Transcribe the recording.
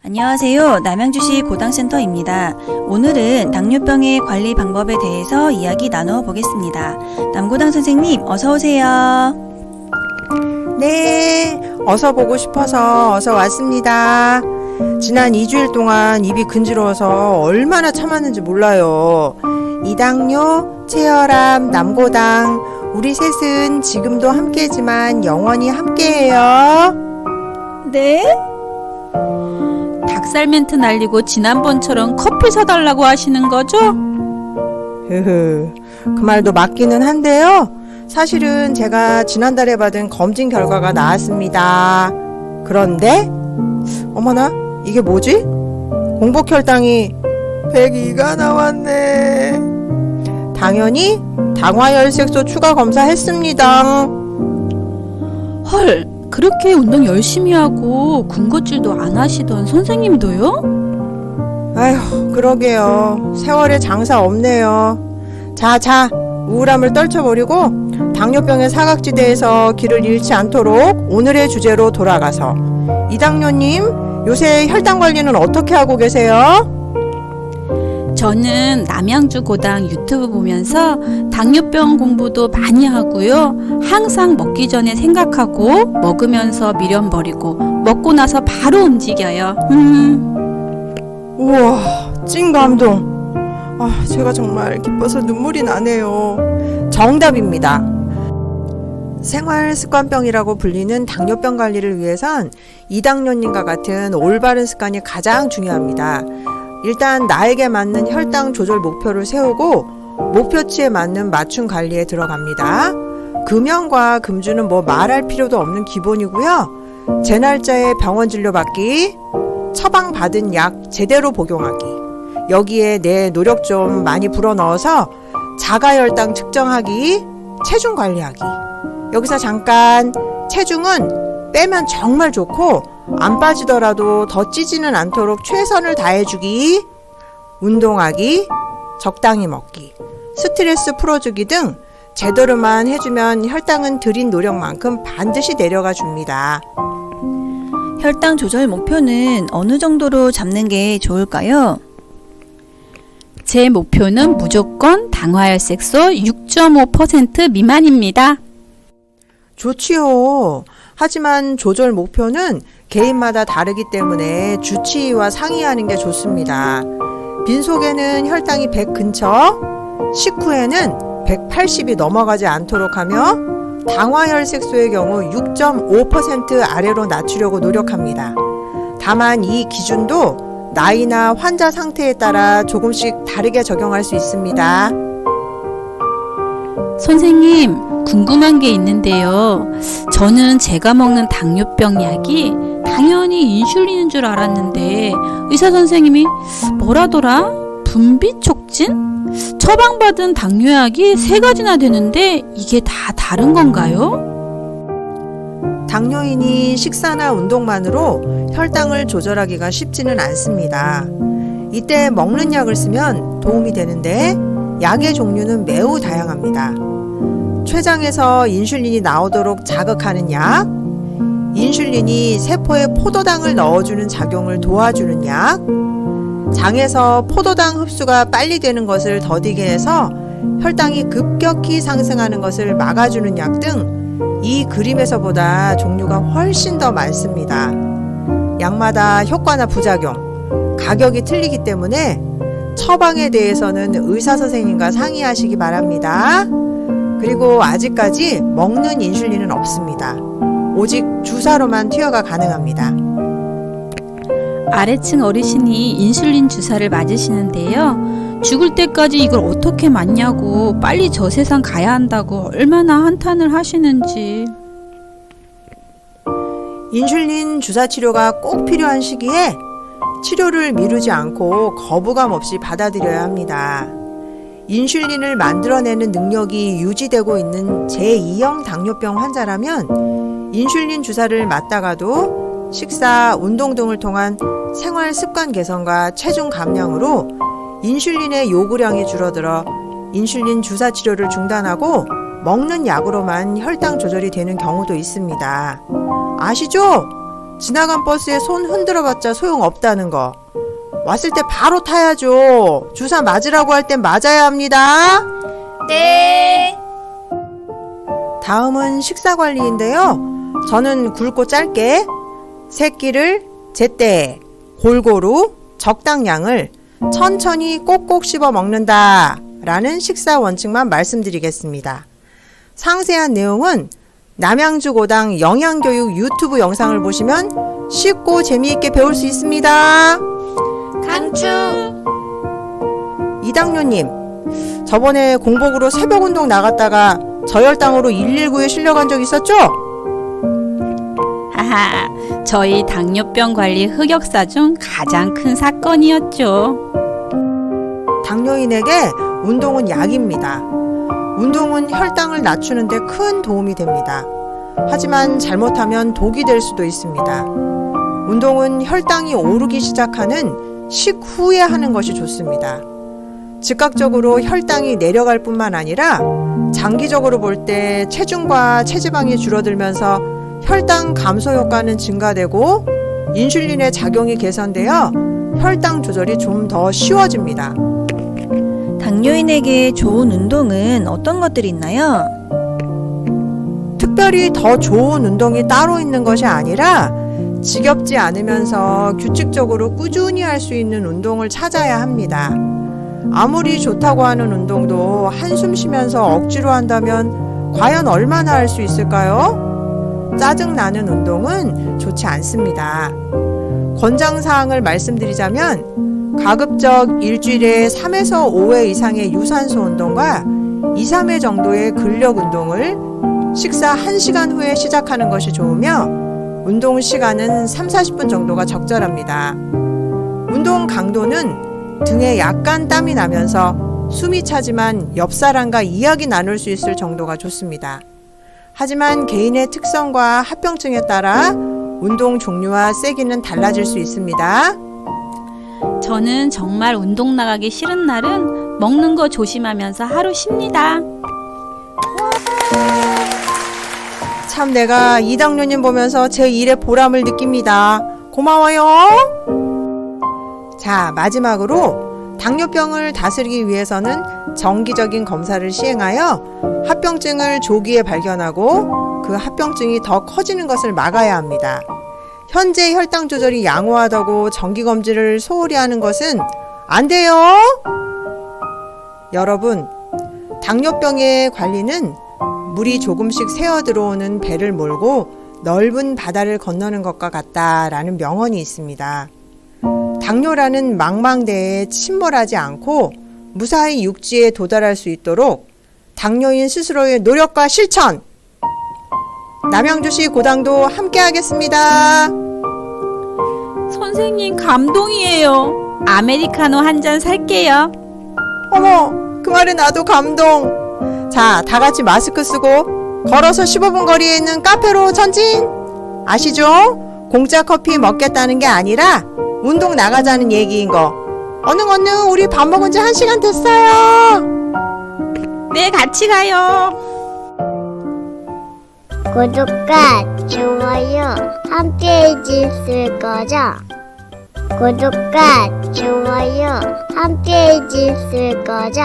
안녕하세요. 남양주시 고당센터입니다. 오늘은 당뇨병의 관리 방법에 대해서 이야기 나누어 보겠습니다. 남고당 선생님, 어서 오세요. 네, 어서 보고 싶어서 어서 왔습니다. 지난 2주일 동안 입이 근지러워서 얼마나 참았는지 몰라요. 이당뇨, 체혈암, 남고당, 우리 셋은 지금도 함께지만 영원히 함께해요. 네? 닭살 멘트 날리고 지난번처럼 커피 사달라고 하시는 거죠? 흐흐, 그 말도 맞기는 한데요. 사실은 제가 지난달에 받은 검진 결과가 나왔습니다. 그런데 어머나, 이게 뭐지? 공복혈당이 102가 나왔네. 당연히 당화혈색소 추가 검사했습니다. 헐, 그렇게 운동 열심히 하고 군것질도 안 하시던 선생님도요? 아휴, 그러게요. 세월에 장사 없네요. 자, 우울함을 떨쳐버리고 당뇨병의 사각지대에서 길을 잃지 않도록 오늘의 주제로 돌아가서, 이당뇨님, 요새 혈당 관리는 어떻게 하고 계세요? 저는 남양주 고당 유튜브 보면서 당뇨병 공부도 많이 하고요. 항상 먹기 전에 생각하고 먹으면서 미련 버리고 먹고 나서 바로 움직여요. 우와, 찐 감동. 제가 정말 기뻐서 눈물이 나네요. 정답입니다. 생활습관병이라고 불리는 당뇨병 관리를 위해선 이당뇨님과 같은 올바른 습관이 가장 중요합니다. 일단 나에게 맞는 혈당 조절 목표를 세우고 목표치에 맞는 맞춤 관리에 들어갑니다. 금연과 금주는 뭐 말할 필요도 없는 기본이고요. 제 날짜에 병원 진료 받기, 처방받은 약 제대로 복용하기, 여기에 내 노력 좀 많이 불어넣어서 자가혈당 측정하기, 체중 관리하기. 여기서 잠깐, 체중은 빼면 정말 좋고 안 빠지더라도 더 찌지는 않도록 최선을 다해주기, 운동하기, 적당히 먹기, 스트레스 풀어주기 등 제대로만 해주면 혈당은 들인 노력만큼 반드시 내려가 줍니다. 혈당 조절 목표는 어느 정도로 잡는 게 좋을까요? 제 목표는 무조건 당화혈색소 6.5% 미만입니다. 좋지요. 하지만 조절 목표는 개인마다 다르기 때문에 주치의와 상의하는 게 좋습니다. 빈속에는 혈당이 100 근처, 식후에는 180이 넘어가지 않도록 하며 당화혈색소의 경우 6.5% 아래로 낮추려고 노력합니다. 다만 이 기준도 나이나 환자 상태에 따라 조금씩 다르게 적용할 수 있습니다. 선생님, 궁금한 게 있는데요. 저는 제가 먹는 당뇨병 약이 당연히 인슐린인 줄 알았는데 의사 선생님이 뭐라더라? 분비 촉진? 처방받은 당뇨약이 3가지나 되는데 이게 다 다른 건가요? 당뇨인이 식사나 운동만으로 혈당을 조절하기가 쉽지는 않습니다. 이때 먹는 약을 쓰면 도움이 되는데 약의 종류는 매우 다양합니다. 췌장에서 인슐린이 나오도록 자극하는 약, 인슐린이 세포에 포도당을 넣어주는 작용을 도와주는 약, 장에서 포도당 흡수가 빨리 되는 것을 더디게 해서 혈당이 급격히 상승하는 것을 막아주는 약 등 이 그림에서보다 종류가 훨씬 더 많습니다. 약마다 효과나 부작용, 가격이 틀리기 때문에 처방에 대해서는 의사 선생님과 상의하시기 바랍니다. 그리고 아직까지 먹는 인슐린은 없습니다. 오직 주사로만 투여가 가능합니다. 아래층 어르신이 인슐린 주사를 맞으시는데요. 죽을 때까지 이걸 어떻게 맞냐고 빨리 저 세상 가야 한다고 얼마나 한탄을 하시는지. 인슐린 주사 치료가 꼭 필요한 시기에 치료를 미루지 않고 거부감 없이 받아들여야 합니다. 인슐린을 만들어내는 능력이 유지되고 있는 제2형 당뇨병 환자라면 인슐린 주사를 맞다가도 식사, 운동 등을 통한 생활 습관 개선과 체중 감량으로 인슐린의 요구량이 줄어들어 인슐린 주사 치료를 중단하고 먹는 약으로만 혈당 조절이 되는 경우도 있습니다. 아시죠? 지나간 버스에 손 흔들어봤자 소용없다는 거. 왔을 때 바로 타야죠. 주사 맞으라고 할 땐 맞아야 합니다. 네. 다음은 식사 관리인데요. 저는 굵고 짧게 세 끼를 제때 골고루 적당량을 천천히 꼭꼭 씹어 먹는다 라는 식사 원칙만 말씀드리겠습니다. 상세한 내용은 남양주 고당 영양교육 유튜브 영상을 보시면 쉽고 재미있게 배울 수 있습니다. 강추. 이당뇨님, 저번에 공복으로 새벽 운동 나갔다가 저혈당으로 119에 실려간 적 있었죠? 하하, 저희 당뇨병 관리 흑역사 중 가장 큰 사건이었죠. 당뇨인에게 운동은 약입니다. 운동은 혈당을 낮추는 데 큰 도움이 됩니다. 하지만 잘못하면 독이 될 수도 있습니다. 운동은 혈당이 오르기 시작하는 식후에 하는 것이 좋습니다. 즉각적으로 혈당이 내려갈 뿐만 아니라 장기적으로 볼 때 체중과 체지방이 줄어들면서 혈당 감소 효과는 증가되고 인슐린의 작용이 개선되어 혈당 조절이 좀 더 쉬워집니다. 당뇨인에게 좋은 운동은 어떤 것들이 있나요? 특별히 더 좋은 운동이 따로 있는 것이 아니라 지겹지 않으면서 규칙적으로 꾸준히 할 수 있는 운동을 찾아야 합니다. 아무리 좋다고 하는 운동도 한숨 쉬면서 억지로 한다면 과연 얼마나 할 수 있을까요? 짜증나는 운동은 좋지 않습니다. 권장사항을 말씀드리자면 가급적 일주일에 3에서 5회 이상의 유산소 운동과 2, 3회 정도의 근력 운동을 식사 1시간 후에 시작하는 것이 좋으며 운동 시간은 3, 40분 정도가 적절합니다. 운동 강도는 등에 약간 땀이 나면서 숨이 차지만 옆 사람과 이야기 나눌 수 있을 정도가 좋습니다. 하지만 개인의 특성과 합병증에 따라 운동 종류와 세기는 달라질 수 있습니다. 저는 정말 운동 나가기 싫은 날은 먹는 거 조심하면서 하루 쉽니다. 참 내가 이당뇨님 보면서 제 일의 보람을 느낍니다. 고마워요. 자, 마지막으로 당뇨병을 다스리기 위해서는 정기적인 검사를 시행하여 합병증을 조기에 발견하고 그 합병증이 더 커지는 것을 막아야 합니다. 현재 혈당 조절이 양호하다고 정기검진을 소홀히 하는 것은 안 돼요. 여러분, 당뇨병의 관리는 물이 조금씩 새어 들어오는 배를 몰고 넓은 바다를 건너는 것과 같다라는 명언이 있습니다. 당뇨라는 망망대해에 침몰하지 않고 무사히 육지에 도달할 수 있도록 당뇨인 스스로의 노력과 실천! 남양주시 고당도 함께 하겠습니다. 선생님 감동이에요. 아메리카노 한 잔 살게요. 어머, 그 말에 나도 감동. 자, 다 같이 마스크 쓰고 걸어서 15분 거리에 있는 카페로 전진. 아시죠? 공짜 커피 먹겠다는 게 아니라 운동 나가자는 얘기인 거. 얼른 우리 밥 먹은 지 1시간 됐어요. 네, 같이 가요. 구독과 좋아요 함께 해주실 거죠? 구독과 좋아요 함께 해주실 거죠?